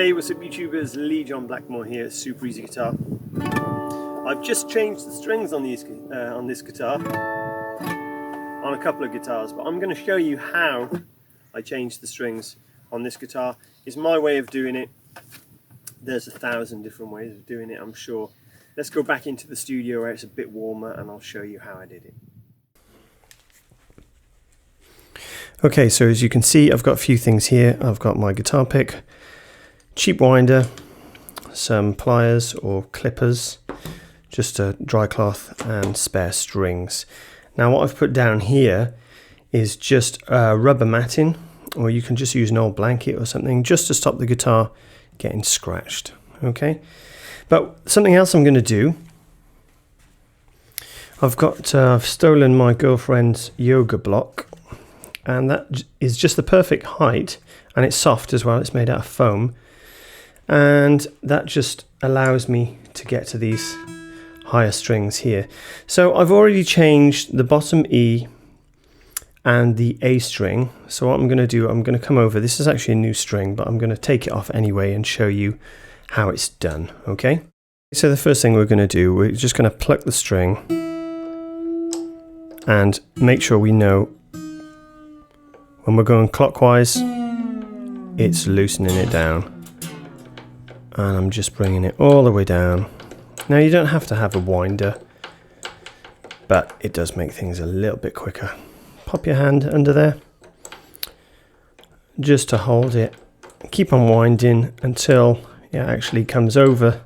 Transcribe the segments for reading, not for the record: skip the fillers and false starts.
Hey, what's up YouTubers, Lee John Blackmore here at Super Easy Guitar. I've just changed the strings on this guitar, on a couple of guitars, but I'm going to show you how I changed the strings on this guitar. It's my way of doing it. There's 1,000 different ways of doing it, I'm sure. Let's go back into the studio where it's a bit warmer and I'll show you how I did it. Okay, so as you can see, I've got a few things here. I've got my guitar pick, cheap winder, some pliers or clippers, just a dry cloth and spare strings. Now what I've put down here is just rubber matting, or you can just use an old blanket or something just to stop the guitar getting scratched. Okay, but something else I'm going to do, I've stolen my girlfriend's yoga block, and that is just the perfect height, and it's soft as well. It's made out of foam, and that just allows me to get to these higher strings here. So I've already changed the bottom E and the A string. So what I'm going to do, I'm going to come over, this is actually a new string, but I'm going to take it off anyway and show you how it's done. Okay, so the first thing we're going to do, we're just going to pluck the string and make sure we know when we're going clockwise it's loosening it down, and I'm just bringing it all the way down. Now you don't have to have a winder, but it does make things a little bit quicker. Pop your hand under there just to hold it. Keep on winding until it actually comes over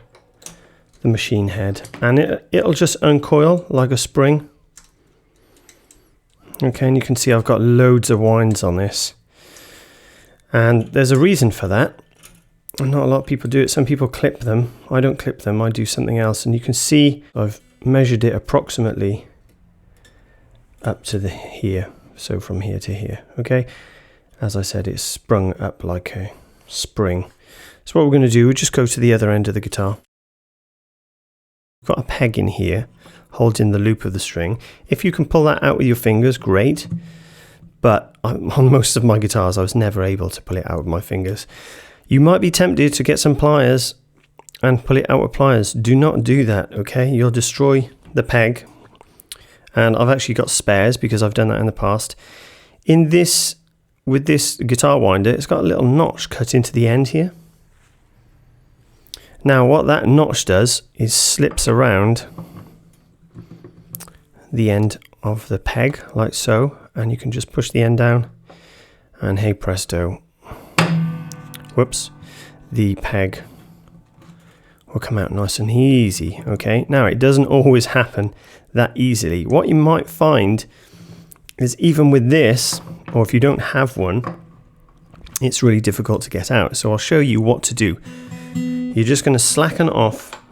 the machine head, and it'll just uncoil like a spring. Okay, and you can see I've got loads of winds on this, and there's a reason for that. Not a lot of people do it. Some people clip them. I don't clip them, I do something else, and you can see I've measured it approximately up to here, so from here to here. Okay, as I said, it's sprung up like a spring. So what we're going to do, we'll just go to the other end of the guitar. We've got a peg in here holding the loop of the string. If you can pull that out with your fingers, great, but on most of my guitars I was never able to pull it out with my fingers. You might be tempted to get some pliers and pull it out with pliers. Do not do that, okay? You'll destroy the peg, and I've actually got spares because I've done that in the past. With this guitar winder, it's got a little notch cut into the end here. Now what that notch does is slips around the end of the peg like so, and you can just push the end down and hey presto, whoops, the peg will come out nice and easy. Okay, now it doesn't always happen that easily. What you might find is even with this, or if you don't have one, it's really difficult to get out. So I'll show you what to do. You're just going to slacken off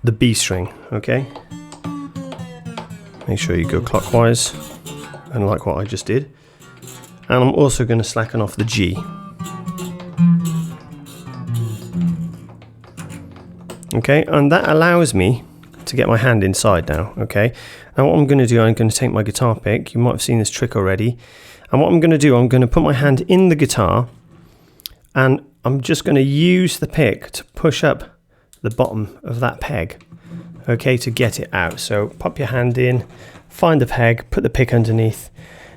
the B string, okay? Make sure you go clockwise, and like what I just did. And I'm also going to slacken off the G. Okay, and that allows me to get my hand inside now. Okay, now what I'm going to do, I'm going to take my guitar pick. You might have seen this trick already. And what I'm going to do, I'm going to put my hand in the guitar, and I'm just going to use the pick to push up the bottom of that peg, okay, to get it out. So pop your hand in, find the peg, put the pick underneath,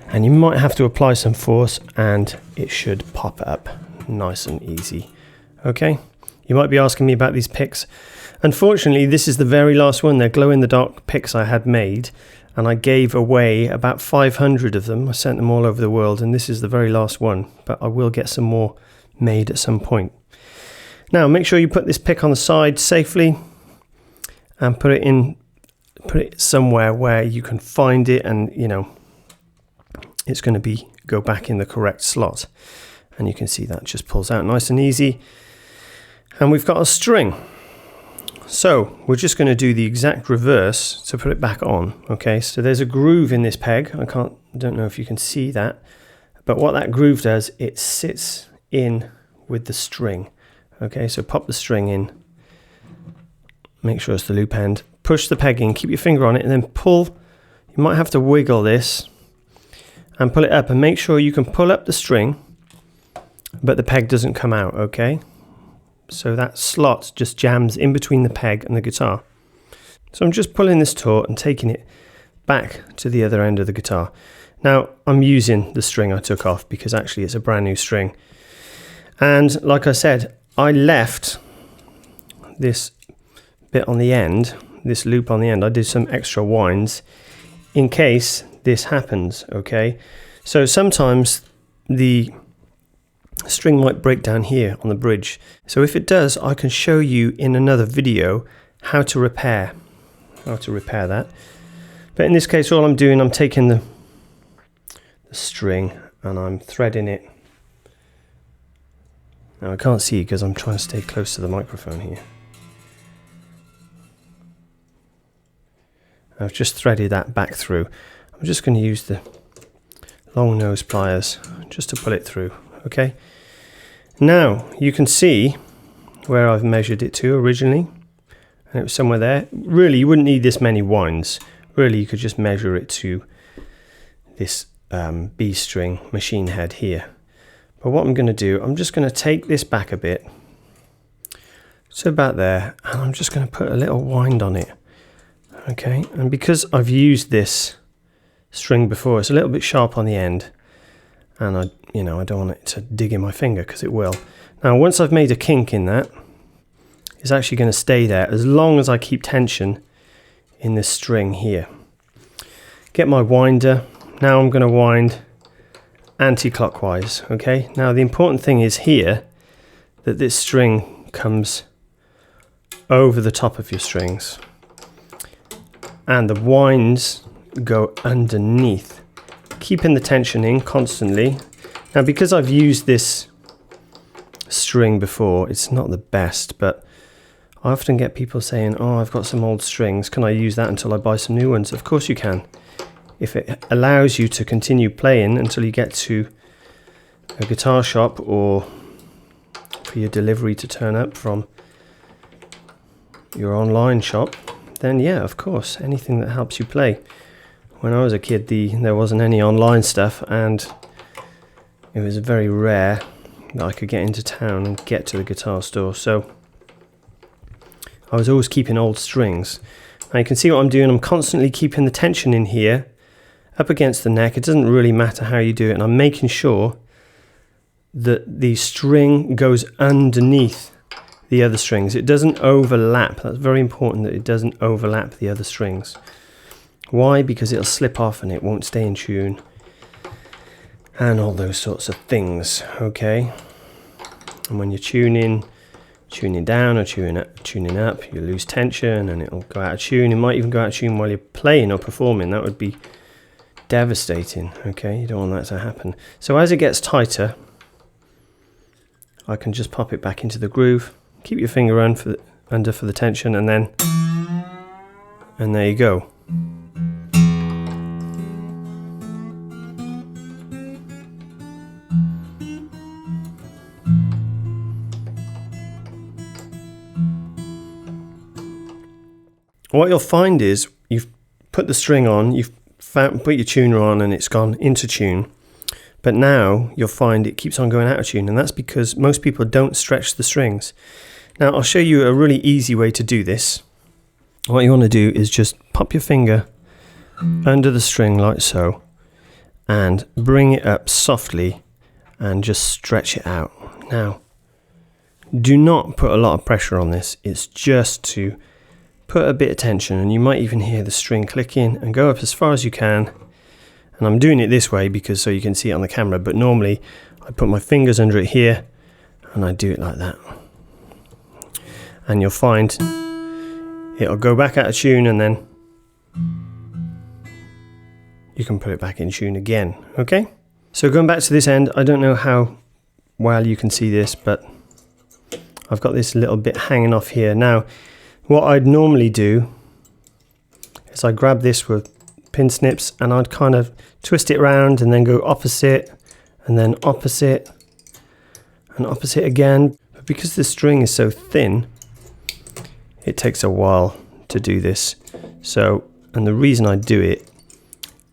and you might have to apply some force and it should pop up nice and easy. Okay, you might be asking me about these picks. Unfortunately, this is the very last one. They're glow-in-the-dark picks I had made, and I gave away about 500 of them. I sent them all over the world, and this is the very last one, but I will get some more made at some point. Now make sure you put this pick on the side safely and put it somewhere where you can find it, and you know it's going to go back in the correct slot, and you can see that just pulls out nice and easy. And we've got a string, so we're just going to do the exact reverse to put it back on. Okay, so there's a groove in this peg. Don't know if you can see that, but what that groove does, it sits in with the string. Okay, so pop the string in, make sure it's the loop end, push the peg in, keep your finger on it, and then pull. You might have to wiggle this and pull it up, and make sure you can pull up the string but the peg doesn't come out. Okay, so that slot just jams in between the peg and the guitar. So I'm just pulling this taut and taking it back to the other end of the guitar. Now I'm using the string I took off because actually it's a brand new string. And like I said, I left this bit on the end, this loop on the end. I did some extra winds in case this happens, okay? So sometimes the string might break down here on the bridge. So if it does, I can show you in another video how to repair that. But in this case, all I'm doing, I'm taking the string and I'm threading it. Now I can't see because I'm trying to stay close to the microphone here. I've just threaded that back through. I'm just going to use the long nose pliers just to pull it through, okay? Now you can see where I've measured it to originally, and it was somewhere there. Really, you wouldn't need this many winds. Really, you could just measure it to this B string machine head here. But what I'm going to do, I'm just going to take this back a bit, so about there, and I'm just going to put a little wind on it. Okay, and because I've used this string before, it's a little bit sharp on the end, and I don't want it to dig in my finger because it will. Now, once I've made a kink in that, it's actually going to stay there as long as I keep tension in this string here. Get my winder. Now I'm going to wind anti-clockwise. Okay. Now the important thing is here that this string comes over the top of your strings, and the winds go underneath, keeping the tension in constantly. Now because I've used this string before, it's not the best, but I often get people saying, oh, I've got some old strings, can I use that until I buy some new ones? Of course you can. If it allows you to continue playing until you get to a guitar shop or for your delivery to turn up from your online shop, then yeah, of course, anything that helps you play. When I was a kid, there wasn't any online stuff, and it was very rare that I could get into town and get to the guitar store, so I was always keeping old strings. Now you can see what I'm doing. I'm constantly keeping the tension in here up against the neck. It doesn't really matter how you do it, and I'm making sure that the string goes underneath the other strings. It doesn't overlap. That's very important, that it doesn't overlap the other strings. Why? Because it'll slip off and it won't stay in tune and all those sorts of things, okay? And when you're tuning down or tuning up, you lose tension and it'll go out of tune. It might even go out of tune while you're playing or performing. That would be devastating, okay? You don't want that to happen. So as it gets tighter, I can just pop it back into the groove. Keep your finger under for the tension, and there you go. What you'll find is you've put the string on, you've put your tuner on, and it's gone into tune. But now you'll find it keeps on going out of tune, and that's because most people don't stretch the strings. Now I'll show you a really easy way to do this. What you want to do is just pop your finger under the string like so, and bring it up softly and just stretch it out. Now, do not put a lot of pressure on this. It's just to put a bit of tension, and you might even hear the string clicking, and go up as far as you can. And I'm doing it this way because so you can see it on the camera, but normally I put my fingers under it here and I do it like that. And you'll find it'll go back out of tune, and then you can put it back in tune again, okay? So going back to this end, I don't know how well you can see this, but I've got this little bit hanging off here. Now, what I'd normally do is I grab this with pin snips and I'd kind of twist it around and then go opposite and then opposite and opposite again. But because the string is so thin, it takes a while to do this. So, and the reason I do it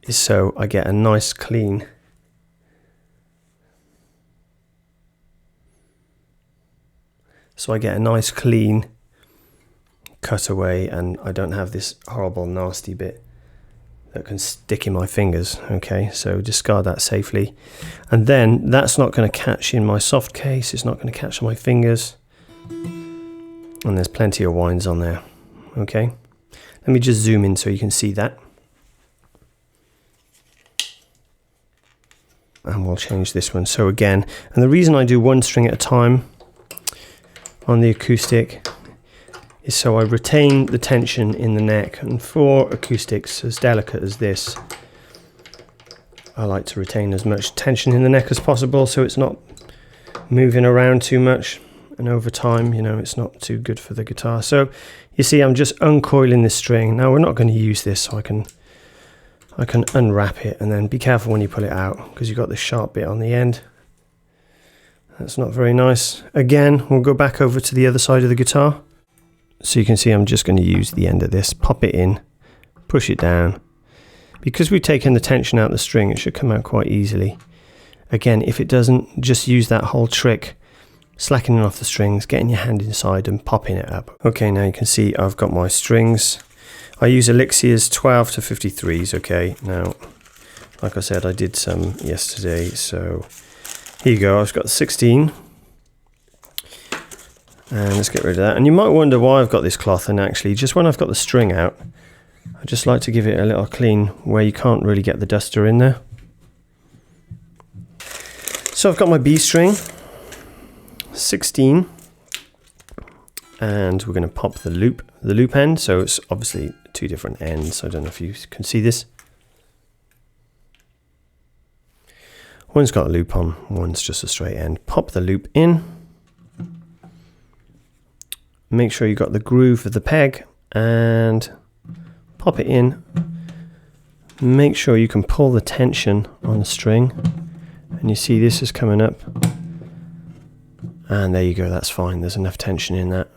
is so I get a nice clean so I get a nice clean cutaway and I don't have this horrible nasty bit that can stick in my fingers. Okay, so discard that safely, and then that's not going to catch in my soft case, it's not going to catch on my fingers, and there's plenty of wines on there. Okay, let me just zoom in so you can see that, and we'll change this one. So again, and the reason I do one string at a time on the acoustic is so I retain the tension in the neck, and for acoustics as delicate as this, I like to retain as much tension in the neck as possible so it's not moving around too much, and over time, you know, it's not too good for the guitar. So you see I'm just uncoiling this string. Now we're not going to use this, so I can unwrap it, and then be careful when you pull it out because you've got this sharp bit on the end. That's not very nice. Again, we'll go back over to the other side of the guitar. So you can see I'm just going to use the end of this, pop it in, push it down. Because we've taken the tension out of the string, it should come out quite easily. Again, if it doesn't, just use that whole trick, slackening off the strings, getting your hand inside and popping it up. Okay, now you can see I've got my strings. I use Elixir's 12 to 53s, okay. Now, like I said, I did some yesterday, so here you go, I've got 16. And let's get rid of that. And you might wonder why I've got this cloth, and actually just when I've got the string out, I just like to give it a little clean where you can't really get the duster in there. So I've got my B string, 16, and we're going to pop the loop end, so it's obviously two different ends. I don't know if you can see this. One's got a loop on, one's just a straight end. Pop the loop in. Make sure you got the groove of the peg and pop it in. Make sure you can pull the tension on the string, and you see this is coming up, and there you go, that's fine, there's enough tension in that.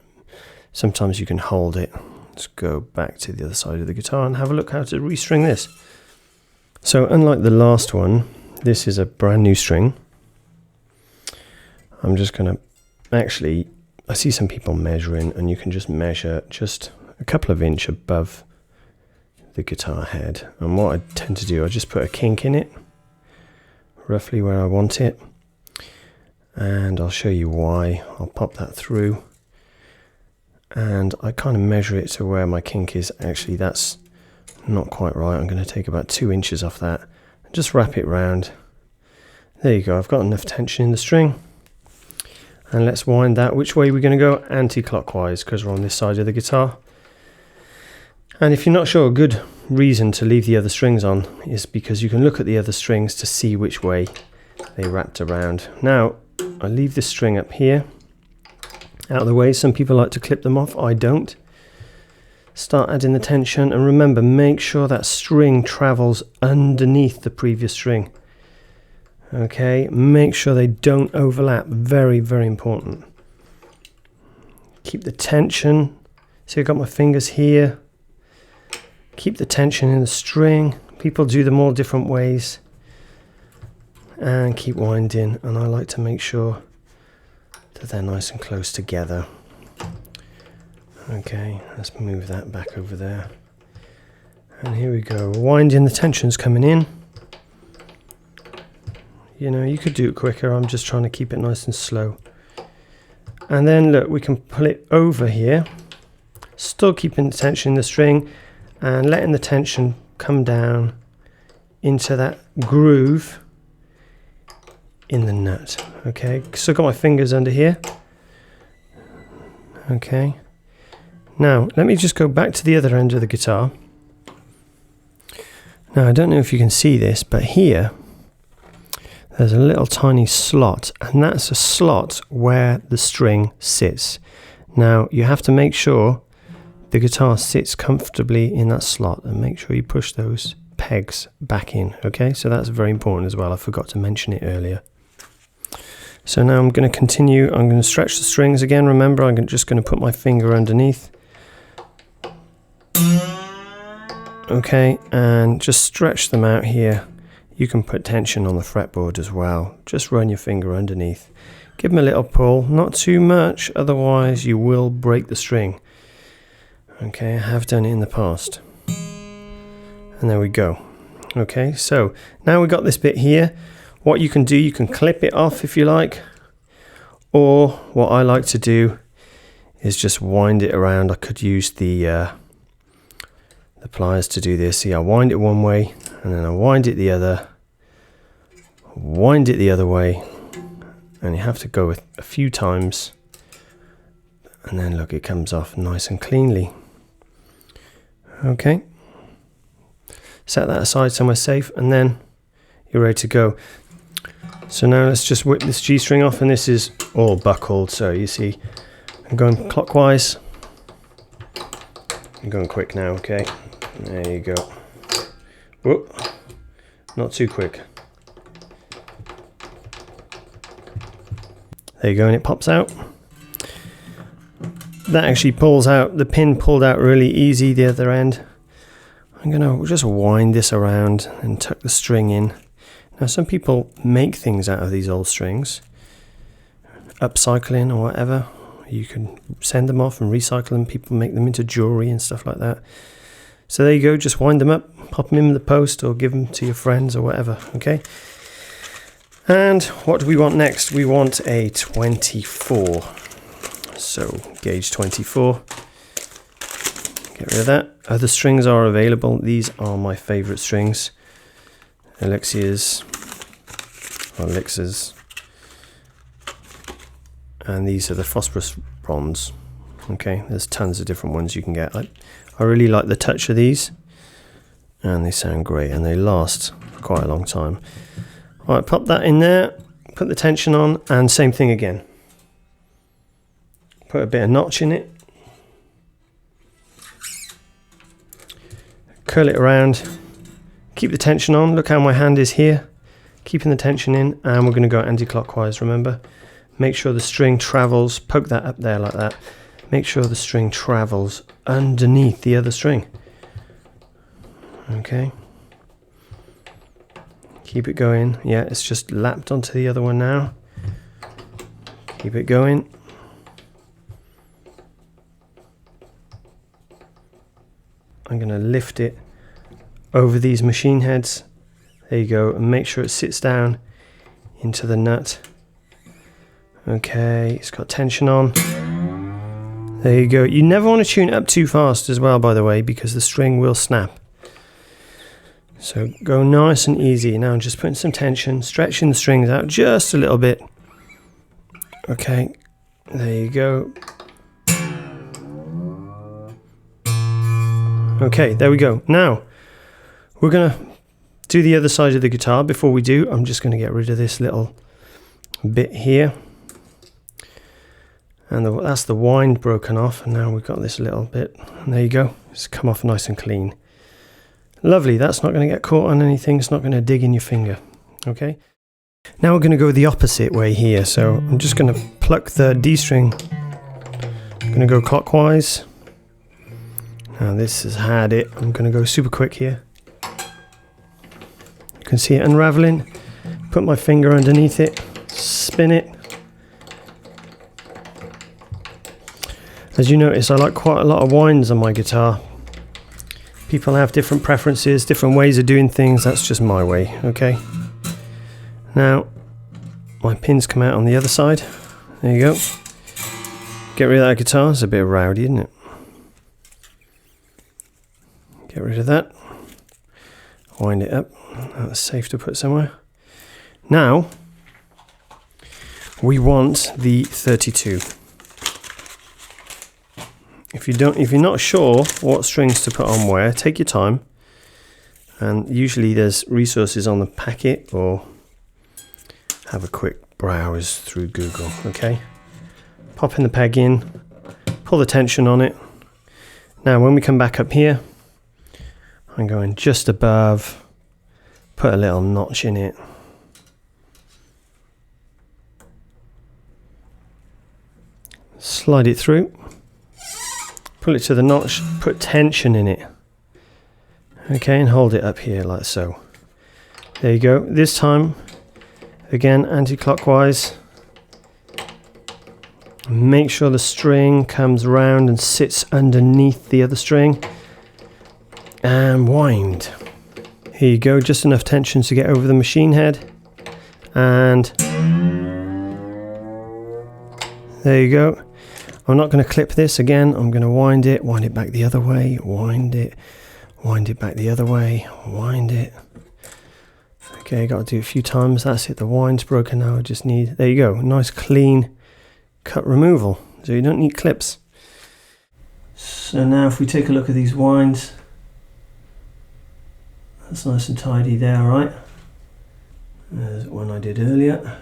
Sometimes you can hold it. Let's go back to the other side of the guitar and have a look how to restring this. So unlike the last one, this is a brand new string. I'm just going to actually, I see some people measuring, and you can just measure just a couple of inches above the guitar head. And what I tend to do, I just put a kink in it, roughly where I want it. And I'll show you why. I'll pop that through. And I kind of measure it to where my kink is. Actually, that's not quite right. I'm going to take about 2 inches off that and just wrap it round. There you go. I've got enough tension in the string. And let's wind that. Which way are we going to go? Anti-clockwise, because we're on this side of the guitar. And if you're not sure, a good reason to leave the other strings on is because you can look at the other strings to see which way they wrapped around. Now, I leave this string up here, out of the way. Some people like to clip them off. I don't. Start adding the tension, and remember, make sure that string travels underneath the previous string. Okay, make sure they don't overlap. Very, very important. Keep the tension. See, I've got my fingers here. Keep the tension in the string. People do them all different ways. And keep winding. And I like to make sure that they're nice and close together. Okay, let's move that back over there. And here we go. Winding, the tension's coming in. You know, you could do it quicker. I'm just trying to keep it nice and slow. And then look, we can pull it over here, still keeping the tension in the string and letting the tension come down into that groove in the nut. Okay, so I've got my fingers under here. Okay, now let me just go back to the other end of the guitar. Now I don't know if you can see this, but here there's a little tiny slot, and that's a slot where the string sits. Now you have to make sure the guitar sits comfortably in that slot, and make sure you push those pegs back in. Okay, so that's very important as well. I forgot to mention it earlier. So now I'm going to continue. I'm going to stretch the strings again. Remember, I'm just going to put my finger underneath. Okay, and just stretch them out here. You can put tension on the fretboard as well. Just run your finger underneath. Give them a little pull, not too much, otherwise you will break the string. Okay, I have done it in the past. And there we go. Okay, so now we've got this bit here. What you can do, you can clip it off if you like, or what I like to do is just wind it around. I could use the pliers to do this. See, I wind it one way and then I wind it the other, wind it the other way, and you have to go with a few times, and then look, it comes off nice and cleanly. Okay, set that aside somewhere safe, and then you're ready to go. So now let's just whip this G-string off, and this is all buckled, so you see I'm going clockwise. I'm going quick now, okay? There you go. Whoop, not too quick. There you go, and it pops out. That actually pulls out, the pin pulled out really easy, the other end. I'm gonna just wind this around and tuck the string in. Now some people make things out of these old strings, upcycling or whatever. You can send them off and recycle them. People make them into jewelry and stuff like that. So there you go, just wind them up, pop them in the post or give them to your friends or whatever, okay? And what do we want next? We want a 24. So gauge 24. Get rid of that. Other strings are available. These are my favorite strings. Elixirs. And these are the phosphorus bronze. Okay, there's tons of different ones you can get. I really like the touch of these, and they sound great, and they last for quite a long time. All right, pop that in there, put the tension on, and same thing again. Put a bit of notch in it. Curl it around. Keep the tension on. Look how my hand is here. Keeping the tension in, and we're going to go anti-clockwise, remember? Make sure the string travels. Poke that up there like that. Make sure the string travels underneath the other string. Okay. Keep it going. Yeah, it's just lapped onto the other one now. Keep it going. I'm going to lift it over these machine heads. There you go. And make sure it sits down into the nut. Okay, it's got tension on. There you go. You never want to tune it up too fast as well, by the way, because the string will snap. So go nice and easy. Now I'm just putting some tension, stretching the strings out just a little bit. Okay, there you go. Okay, there we go. Now we're going to do the other side of the guitar. Before we do, I'm just going to get rid of this little bit here. And that's the wind broken off, and now we've got this little bit, and there you go, it's come off nice and clean. Lovely, that's not going to get caught on anything, it's not going to dig in your finger. Okay, now we're going to go the opposite way here, so I'm just going to pluck the D string. I'm going to go clockwise. Now this has had it, I'm going to go super quick here. You can see it unraveling. Put my finger underneath it, spin it. As you notice, I like quite a lot of winds on my guitar. People have different preferences, different ways of doing things. That's just my way, okay? Now, my pins come out on the other side. There you go. Get rid of that guitar. It's a bit rowdy, isn't it? Get rid of that. Wind it up. That's safe to put somewhere. Now, we want the 32. If you're not sure what strings to put on where, take your time. And usually there's resources on the packet, or have a quick browse through Google, okay? Pop in the peg in, pull the tension on it. Now when we come back up here, I'm going just above, put a little notch in it. Slide it through. Pull it to the notch, put tension in it. Okay, and hold it up here like so. There you go. This time, again, anti-clockwise. Make sure the string comes round and sits underneath the other string. And wind. Here you go, just enough tension to get over the machine head. And there you go. I'm not going to clip this again. I'm going to wind it back the other way, wind it back the other way, wind it. Okay, got to do it a few times. That's it. The wind's broken now. I just need, there you go, nice clean cut removal. So you don't need clips. So now if we take a look at these winds, that's nice and tidy there, right? There's one I did earlier.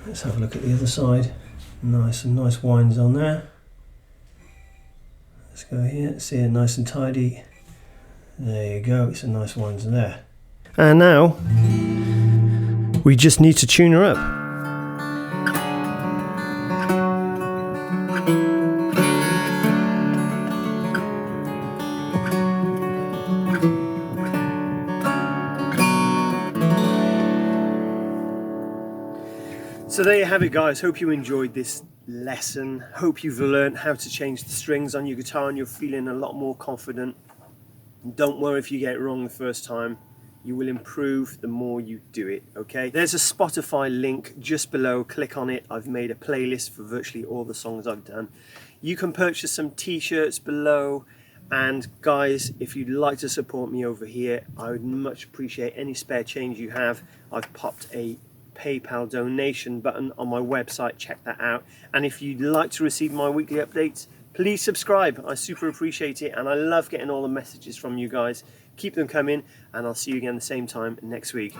Let's have a look at the other side. Nice winds on there. Let's go here, see it nice and tidy. There you go, it's a nice winds there. And now, we just need to tune her up. So there you have it, guys. Hope you enjoyed this lesson. Hope you've learned how to change the strings on your guitar and you're feeling a lot more confident. Don't worry if you get it wrong the first time. You will improve the more you do it, okay? There's a Spotify link just below. Click on it. I've made a playlist for virtually all the songs I've done. You can purchase some t-shirts below. And guys, if you'd like to support me over here, I would much appreciate any spare change you have. I've popped a PayPal donation button on my website, check that out. And if you'd like to receive my weekly updates, please subscribe. I super appreciate it, and I love getting all the messages from you guys. Keep them coming, and I'll see you again the same time next week.